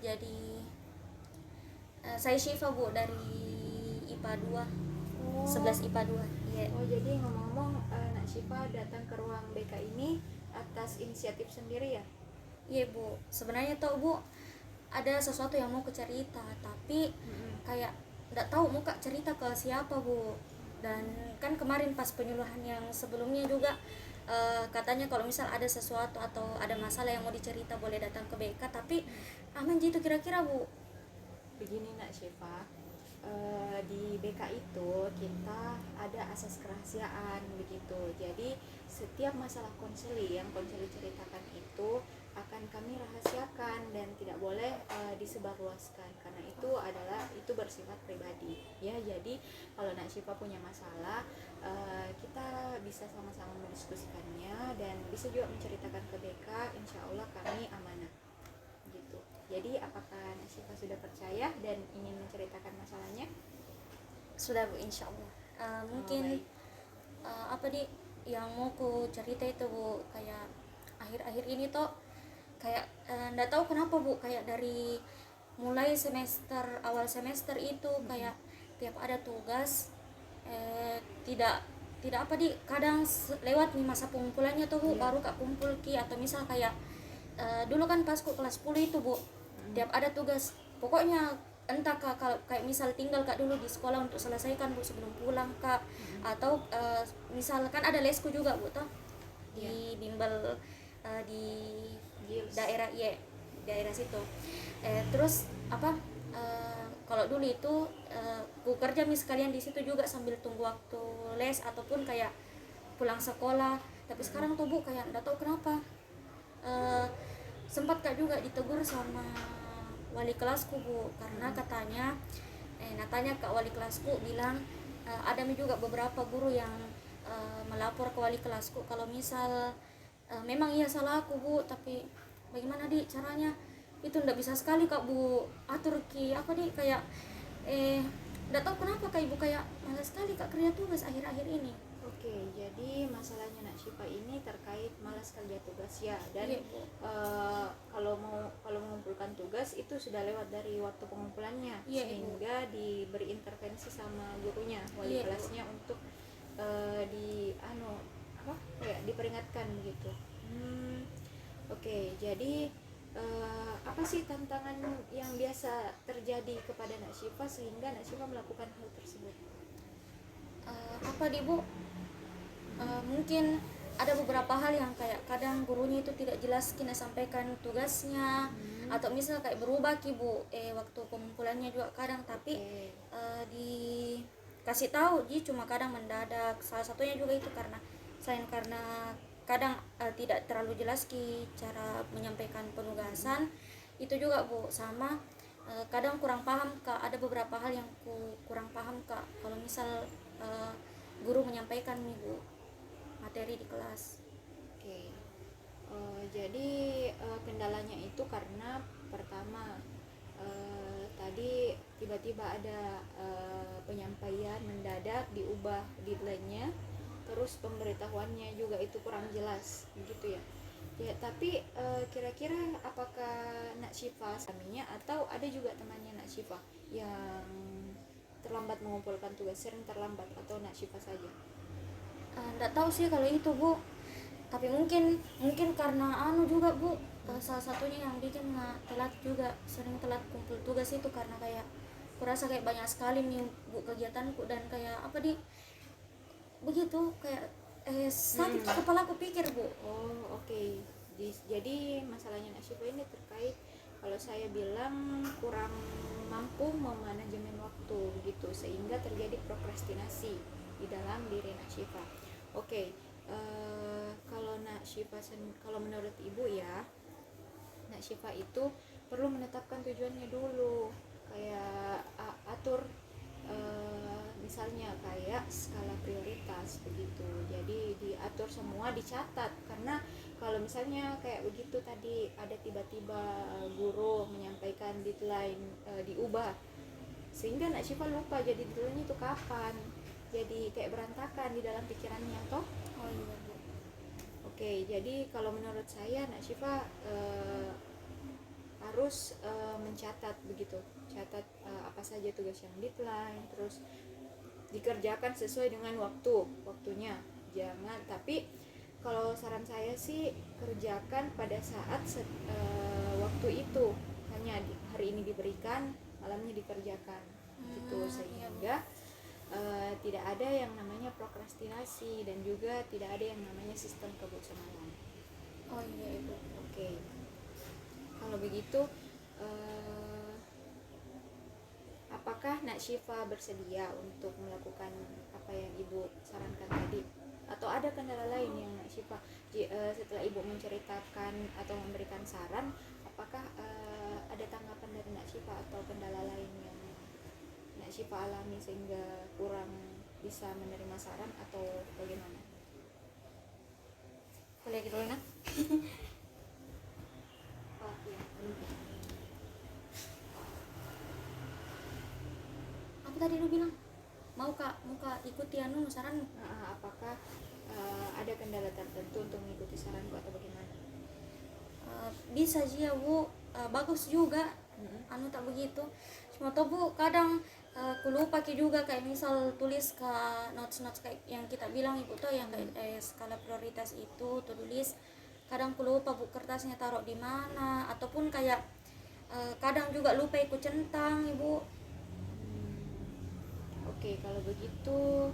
Jadi saya Syifa Bu dari IPA 2, Oh, 11 IPA 2. Iya. oh jadi ngomong-ngomong, Nak Syifa datang ke ruang BK ini atas inisiatif sendiri ya? Iya Bu, sebenarnya tuh Bu ada sesuatu yang mau ku cerita, tapi kayak nggak tahu mau kak cerita ke siapa Bu. Dan kan kemarin pas penyuluhan yang sebelumnya juga katanya kalau misal ada sesuatu atau ada masalah yang mau dicerita boleh datang ke BK, tapi aman gitu kira-kira Bu. Begini Nak Syifa, di BK itu kita ada asas kerahasiaan begitu. Jadi setiap masalah konseli yang konseli ceritakan itu akan kami rahasiakan dan tidak boleh disebarluaskan karena itu bersifat pribadi ya. Jadi kalau Nak Syifa punya masalah, kita bisa sama-sama mendiskusikannya dan bisa juga menceritakan ke BK. Insya Allah kami amanah gitu. Jadi apakah Nak Syifa sudah percaya dan ingin menceritakan masalahnya? Sudah Bu, insya Allah. Mungkin apa di yang mau ku cerita itu Bu, kayak akhir-akhir ini tuh kayak nggak tahu kenapa Bu, kayak dari mulai awal semester itu kayak tiap ada tugas tidak tidak apa di kadang lewat nih masa pengumpulannya tuh Bu, baru kak kumpul ki, atau misal kayak dulu kan pas ku kelas 10 itu Bu, tiap ada tugas pokoknya entah kak kayak misal tinggal kak dulu di sekolah untuk selesaikan Bu sebelum pulang kak, atau misalkan ada lesku juga Bu toh di bimbel di Gils. daerah daerah situ. Terus apa kalau dulu itu ku kerja sekalian di situ juga sambil tunggu waktu les ataupun kayak pulang sekolah. Tapi sekarang tuh Bu kayak nggak tahu kenapa sempat kak juga ditegur sama wali kelasku Bu, karena katanya natanya kak wali kelasku bilang ada juga beberapa guru yang melapor ke wali kelasku kalau misal memang iya salah aku Bu, tapi bagaimana di caranya itu ndak bisa sekali kak Bu atur ki apa nih kayak ndak tahu kenapa kak Ibu kayak malas sekali kak kerja tugas akhir-akhir ini. Oke, jadi masalahnya Nak Syifa ini terkait malas kerja tugas ya, dan Iya Bu. Kalau mengumpulkan tugas itu sudah lewat dari waktu pengumpulannya, Iya, sehingga diberi intervensi sama gurunya, wali Iya, Bu. kelasnya untuk kayak diperingatkan begitu. Oke, jadi apa sih tantangan yang biasa terjadi kepada Nak Syifa sehingga Nak Syifa melakukan hal tersebut? Apa di Bu, mungkin ada beberapa hal yang kayak kadang gurunya itu tidak jelas kena sampaikan tugasnya, atau misal kayak berubah ki Bu waktu pengumpulannya juga kadang, tapi dikasih tahu ji cuma kadang mendadak. Salah satunya juga itu karena selain karena kadang tidak terlalu jelas ki cara menyampaikan penugasan, itu juga Bu sama kadang kurang paham kak, ada beberapa hal yang kurang paham kak kalau misal guru menyampaikan nih Bu materi di kelas. Oke. Jadi kendalanya itu karena pertama tadi tiba-tiba ada penyampaian mendadak, diubah deadline-nya, terus pemberitahuannya juga itu kurang jelas begitu ya. Ya, tapi kira-kira apakah Nak Syifa suaminya atau ada juga temannya Nak Syifa yang terlambat mengumpulkan tugas, sering terlambat, atau Nak Syifa saja? Nggak tahu sih kalau itu Bu, tapi mungkin karena juga Bu, salah satunya yang bikin telat juga, sering telat kumpul tugas itu karena kayak kurasa kayak banyak sekali nih Bu kegiatanku, dan kayak apa di begitu kayak sakit kepala aku pikir Bu. Oh, oke. Jadi masalahnya Nak Syifa ini terkait, kalau saya bilang, kurang mampu memanajemen waktu begitu, sehingga terjadi prokrastinasi di dalam diri Nak Syifa. Oke. Kalau Nak Syifa, kalau menurut Ibu ya, Nak Syifa itu perlu menetapkan tujuannya dulu, kayak atur misalnya kayak skala prioritas begitu. Jadi diatur semua, dicatat, karena kalau misalnya kayak begitu tadi ada tiba-tiba guru menyampaikan deadline diubah, sehingga Nak Syifa lupa jadi deadline itu kapan, jadi kayak berantakan di dalam pikirannya toh. Oh iya Bu. Oke, jadi kalau menurut saya Nak Syifa harus mencatat begitu, catat apa saja tugas yang deadline, terus dikerjakan sesuai dengan waktunya. Jangan, tapi kalau saran saya sih kerjakan pada saat waktu itu, hanya hari ini diberikan, malamnya dikerjakan gitu, Iya, Bu. sehingga tidak ada yang namanya prokrastinasi dan juga tidak ada yang namanya sistem kebut semalam. Oh iya Ibu. Oke, kalau begitu apakah Nak Syifa bersedia untuk melakukan apa yang Ibu sarankan tadi? Atau ada kendala lain yang Nak Syifa setelah Ibu menceritakan atau memberikan saran, apakah ada tanggapan dari Nak Syifa atau kendala lain yang Nak Syifa alami sehingga kurang bisa menerima saran atau bagaimana? Boleh gitu Nak? Oh iya. Apa tadi lu bilang? Mau kak ikuti anu saran? Apakah ada kendala tertentu untuk mengikuti saranku atau bagaimana? Bisa sih ya Bu, bagus juga. Anu tak begitu. Cuma tuh Bu, kadang aku lupa juga kayak misal tulis ke notes kayak yang kita bilang Ibu tuh yang kayak skala prioritas itu tulis. Kadang aku lupa Bu kertasnya taruh di mana, ataupun kayak kadang juga lupa ikut centang Ibu. Oke, kalau begitu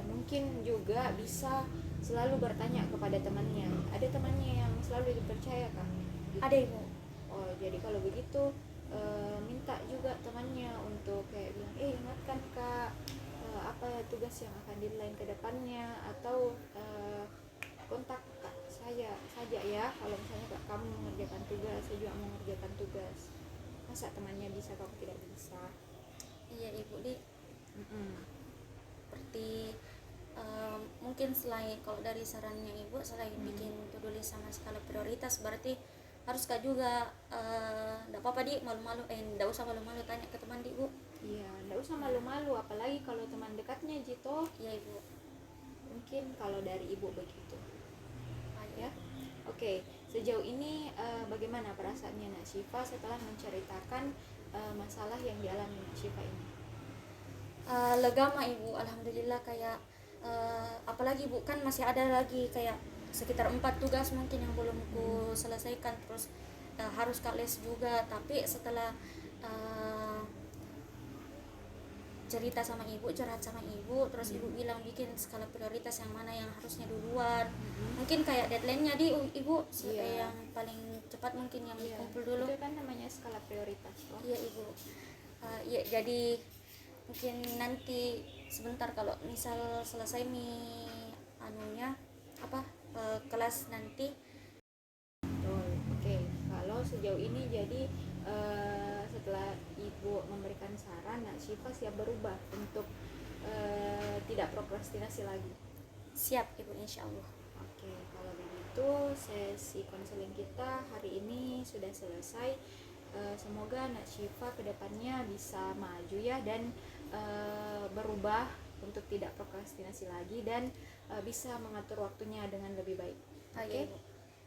mungkin juga bisa selalu bertanya kepada temannya. Ada temannya yang selalu dipercaya kan? Ada Ibu. Oh, jadi kalau begitu minta juga temannya untuk kayak bilang, ingatkan Kak, apa tugas yang akan deadline ke depannya, atau kontak Kak saya saja ya kalau misalnya Kak kamu mengerjakan tugas, saya juga mau mengerjakan tugas. Masa temannya bisa, kamu tidak bisa? Iya Ibu di seperti mungkin selain kalau dari sarannya Ibu selain bikin to-do list sama skala prioritas, berarti harus Kak juga enggak apa-apa di malu-malu enggak usah malu-malu tanya ke teman di Bu. Iya, enggak usah malu-malu, apalagi kalau teman dekatnya Jito. Iya Ibu. Mungkin kalau dari Ibu begitu. Ya. Oke, sejauh ini bagaimana perasaannya Nak Syifa setelah menceritakan masalah yang dialami Nak Syifa ini? Lega mah Ibu, alhamdulillah. Kayak apalagi Bu kan masih ada lagi kayak sekitar 4 tugas mungkin yang belum ku selesaikan, terus harus Kak les juga. Tapi setelah cerita sama Ibu, curhat sama Ibu, terus Ibu bilang bikin skala prioritas yang mana yang harusnya duluan. Mungkin kayak deadline-nya di Ibu yang paling cepat mungkin yang dikumpul dulu. Itu kan namanya skala prioritas loh. Iya Ibu. Ya, jadi mungkin nanti sebentar kalau misal selesai anunya kelas nanti. Oke, kalau sejauh ini jadi setelah Ibu memberikan saran, Nak Syifa siap berubah untuk tidak prokrastinasi lagi. Siap Ibu, insya Allah. Oke, kalau begitu sesi konseling kita hari ini sudah selesai. Semoga Nak Syifa kedepannya bisa maju ya, dan berubah untuk tidak prokrastinasi lagi, dan bisa mengatur waktunya dengan lebih baik. Oke?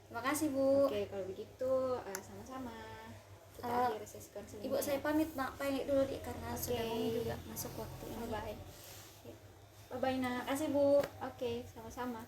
Terima kasih Bu. Oke, kalau begitu sama-sama. Kita akhiri sesi konseling. Ibu saya pamit pamit dulu karena sudah mau juga masuk waktu ini. Bye. Bye Nak. Terima kasih Bu. Oke, sama-sama.